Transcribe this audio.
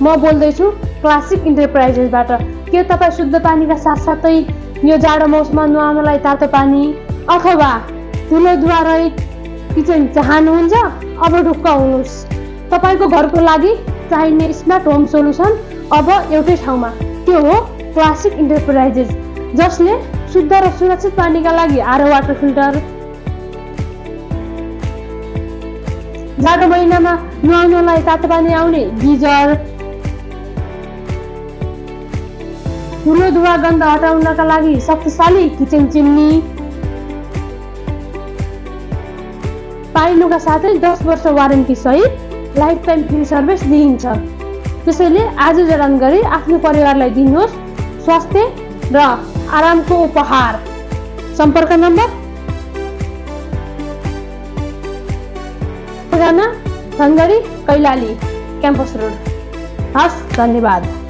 म बोल्दैछु क्लासिक इन्टरप्राइजेसबाट। के तपाईँ शुद्ध पानीका साथसाथै यो जाडो मौसममा नुहाउनलाई तातो पानी अथवा धुलो धुवा रहित किचन चाहनुहुन्छ? अब ढुक्क हुनुहोस्, तपाईँको घरको लागि चाहिने स्मार्ट होम सोलुसन अब एउटै ठाउँमा। त्यो हो क्लासिक इन्टरप्राइजेस, जसले शुद्ध र सुरक्षित पानीका लागि आरओ वाटर फिल्टर, जाडो महिनामा नुहाउनलाई तातो पानी आउने गिजर, धुलो धुवा गन्ध हटाउनका लागि शक्तिशाली किचन चिम्नी पाइनुका साथै 10 वर्ष वारेन्टी सहित लाइफ टाइम फ्री सर्भिस दिइन्छ। त्यसैले आज जडान गरी आफ्नो परिवारलाई दिनुहोस् स्वास्थ्य र आरामको उपहार। सम्पर्क नम्बर ठेगाना धनगढी कैलाली क्याम्पस रोड। हस्, धन्यवाद।